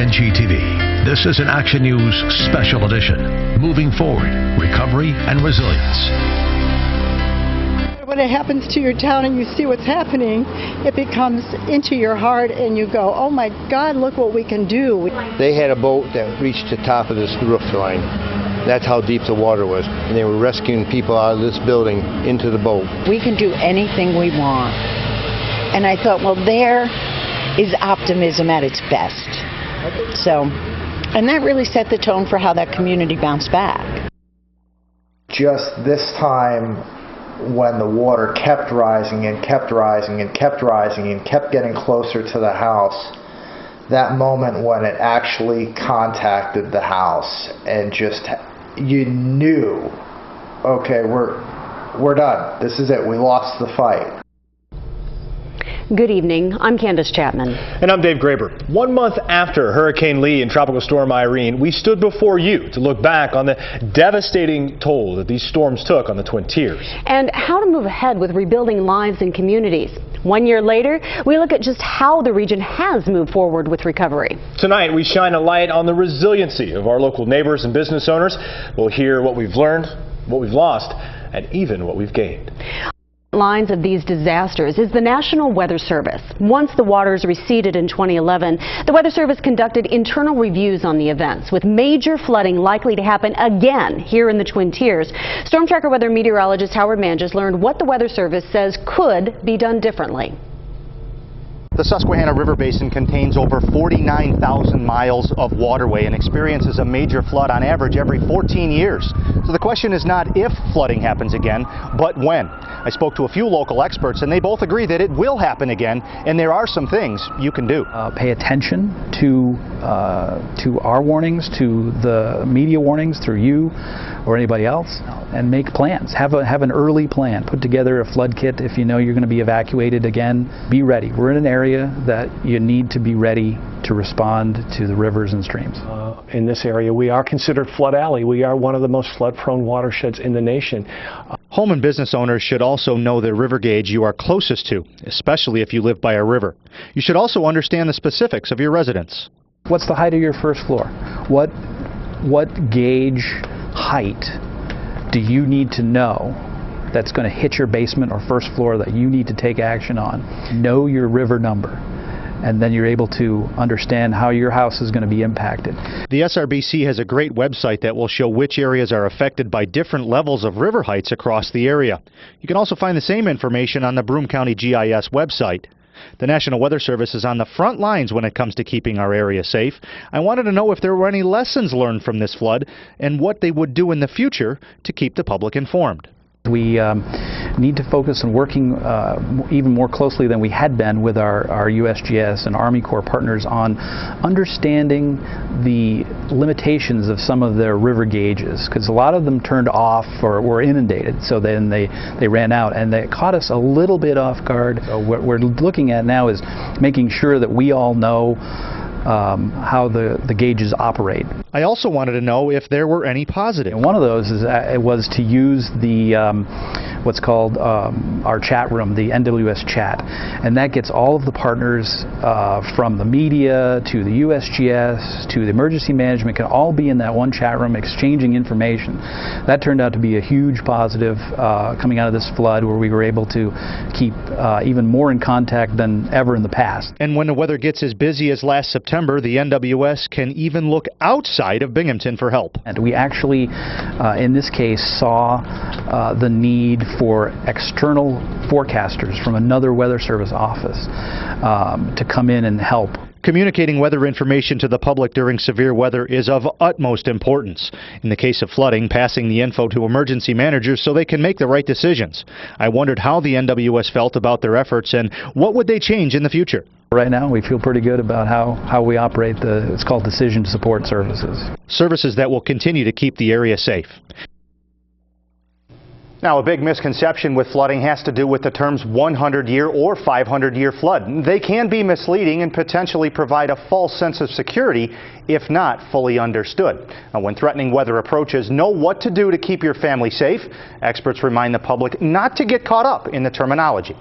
Wbng TV. This is an Action News special edition. Moving forward, recovery and resilience. When it happens to your town and you see what's happening, it becomes into your heart and you go, oh my God, look what we can do. They had a boat that reached the top of this roof line. That's how deep the water was. And they were rescuing people out of this building into the boat. We can do anything we want. And I thought, well, there is optimism at its best. And that really set the tone for how that community bounced back. Just this time, when the water kept rising and kept rising and kept rising and kept getting closer to the house, that moment when it actually contacted the house and just, you knew, okay, we're done. This is it. We lost the fight. Good evening. I'm Candace Chapman. And I'm Dave Graber. 1 month after Hurricane Lee and Tropical Storm Irene, we stood before you to look back on the devastating toll that these storms took on the Twin Tiers. And how to move ahead with rebuilding lives and communities. 1 year later, we look at just how the region has moved forward with recovery. Tonight, we shine a light on the resiliency of our local neighbors and business owners. We'll hear what we've learned, what we've lost, and even what we've gained. Lines of these disasters is the National Weather Service. Once the waters receded in 2011, the Weather Service conducted internal reviews on the events, with major flooding likely to happen again here in the Twin Tiers. Storm Tracker weather meteorologist Howard Manges learned what the Weather Service says could be done differently. The Susquehanna River Basin contains over 49,000 miles of waterway and experiences a major flood on average every 14 years. So the question is not if flooding happens again, but when. I spoke to a few local experts and they both agree that it will happen again, and there are some things you can do. Pay attention to our warnings, to the media warnings through you or anybody else, and make plans. Have an early plan. Put together a flood kit if you know you're going to be evacuated again. Be ready. We're in an area that you need to be ready to respond to the rivers and streams. In this area, we are considered flood alley. We are one of the most flood-prone watersheds in the nation. Home and business owners should also know the river gauge you are closest to, especially if you live by a river. You should also understand the specifics of your residence. What's the height of your first floor? What gauge height do you need to know that's going to hit your basement or first floor that you need to take action on? Know your river number, and then you're able to understand how your house is going to be impacted. The SRBC has a great website that will show which areas are affected by different levels of river heights across the area. You can also find the same information on the Broome County GIS website. The National Weather Service is on the front lines when it comes to keeping our area safe. I wanted to know if there were any lessons learned from this flood and what they would do in the future to keep the public informed. We need to focus on working even more closely than we had been with our USGS and Army Corps partners on understanding the limitations of some of their river gauges, because a lot of them turned off or were inundated, so then they ran out, and they caught us a little bit off guard. So what we're looking at now is making sure that we all know how the gauges operate. I also wanted to know if there were any positive. And one of those was to use the what's called our chat room, the NWS chat, and that gets all of the partners from the media to the USGS to the emergency management can all be in that one chat room exchanging information. That turned out to be a huge positive coming out of this flood, where we were able to keep even more in contact than ever in the past. And when the weather gets as busy as last September, the NWS can even look outside of Binghamton for help. And we actually, in this case, saw the need for external forecasters from another Weather Service office to come in and help. Communicating weather information to the public during severe weather is of utmost importance. In the case of flooding, passing the info to emergency managers so they can make the right decisions. I wondered how the NWS felt about their efforts and what would they change in the future. Right now, we feel pretty good about how we operate it's called Decision Support Services. Services that will continue to keep the area safe. Now, a big misconception with flooding has to do with the terms 100-year or 500-year flood. They can be misleading and potentially provide a false sense of security if not fully understood. Now, when threatening weather approaches, know what to do to keep your family safe. Experts remind the public not to get caught up in the terminology.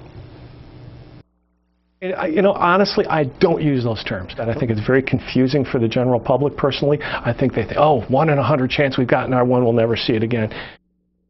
You know, honestly, I don't use those terms. And I think it's very confusing for the general public personally. I think they think, oh, 1 in 100 chance we've gotten our one, we'll never see it again.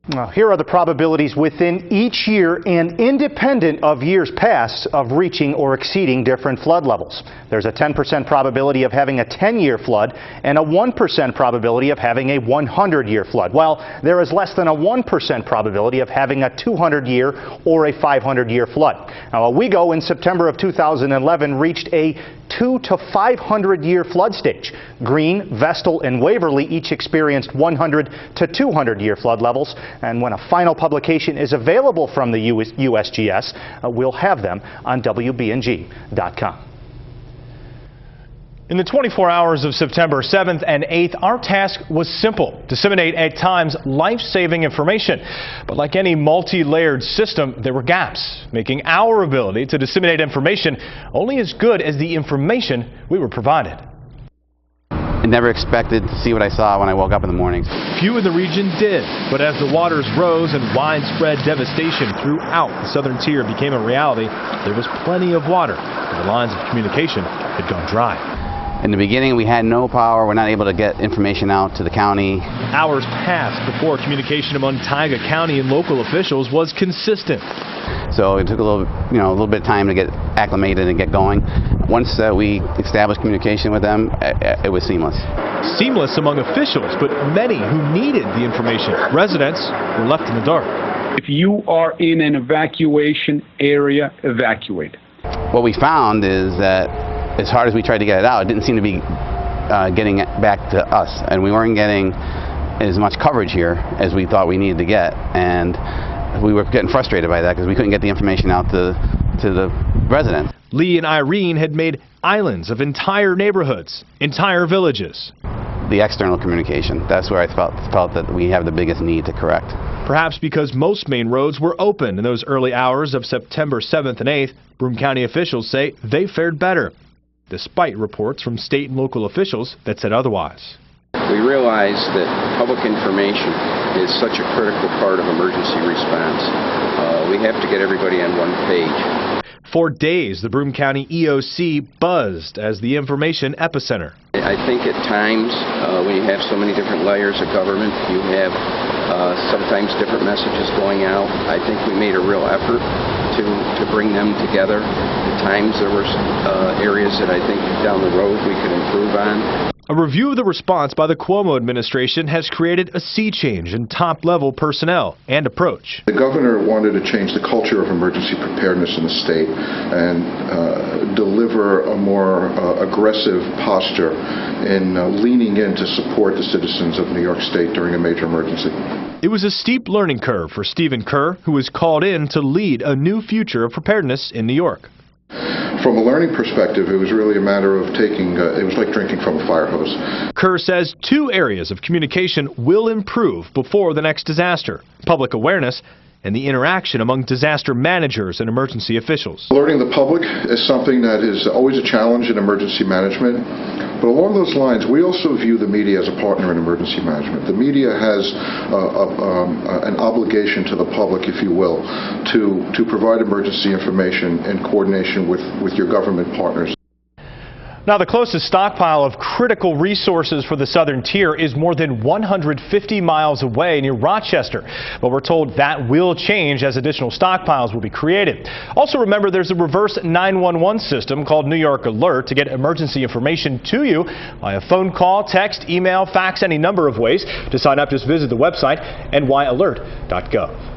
Well, here are the probabilities within each year and independent of years past of reaching or exceeding different flood levels. There's a 10% probability of having a 10-year flood and a 1% probability of having a 100-year flood, while there is less than a 1% probability of having a 200-year or a 500-year flood. Now, Wbng in September of 2011 reached a 2 to 500-year flood stage. Greene, Vestal, and Waverly each experienced 100 to 200-year flood levels. And when a final publication is available from the USGS, we'll have them on Wbng.com. In the 24 hours of September 7th and 8th, our task was simple: disseminate at times life-saving information. But like any multi-layered system, there were gaps, making our ability to disseminate information only as good as the information we were provided. I never expected to see what I saw when I woke up in the mornings. Few in the region did, but as the waters rose and widespread devastation throughout the southern tier became a reality, there was plenty of water, and the lines of communication had gone dry. In the beginning, we had no power. We're not able to get information out to the county. Hours passed before communication among Tioga County and local officials was consistent. So it took a little bit of time to get acclimated and get going. Once we established communication with them, it was seamless. Seamless among officials, but many who needed the information. Residents were left in the dark. If you are in an evacuation area, evacuate. What we found is that as hard as we tried to get it out, it didn't seem to be getting it back to us, and we weren't getting as much coverage here as we thought we needed to get, and we were getting frustrated by that because we couldn't get the information out to the residents. Lee and Irene had made islands of entire neighborhoods, entire villages. The external communication, that's where I felt that we have the biggest need to correct. Perhaps because most main roads were open in those early hours of September 7th and 8th, Broome County officials say they fared better, despite reports from state and local officials that said otherwise. We realize that public information is such a critical part of emergency response. We have to get everybody on one page. For days, the Broome County EOC buzzed as the information epicenter. I think at times, when you have so many different layers of government, you have sometimes different messages going out. I think we made a real effort to bring them together. At times there were areas that I think down the road we could improve on. A review of the response by the Cuomo administration has created a sea change in top-level personnel and approach. The governor wanted to change the culture of emergency preparedness in the state and deliver a more aggressive posture in leaning in to support the citizens of New York State during a major emergency. It was a steep learning curve for Stephen Kerr, who was called in to lead a new future of preparedness in New York. From a learning perspective, it was really a matter of it was like drinking from a fire hose. Kerr says 2 areas of communication will improve before the next disaster: public awareness and the interaction among disaster managers and emergency officials. Alerting the public is something that is always a challenge in emergency management. But along those lines, we also view the media as a partner in emergency management. The media has an obligation to the public, if you will, to provide emergency information in coordination with your government partners. Now, the closest stockpile of critical resources for the southern tier is more than 150 miles away near Rochester. But we're told that will change as additional stockpiles will be created. Also, remember, there's a reverse 911 system called New York Alert to get emergency information to you via phone call, text, email, fax, any number of ways. To sign up, just visit the website nyalert.gov.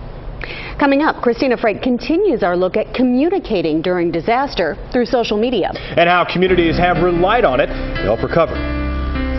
Coming up, Christina Freit continues our look at communicating during disaster through social media. And how communities have relied on it to help recover.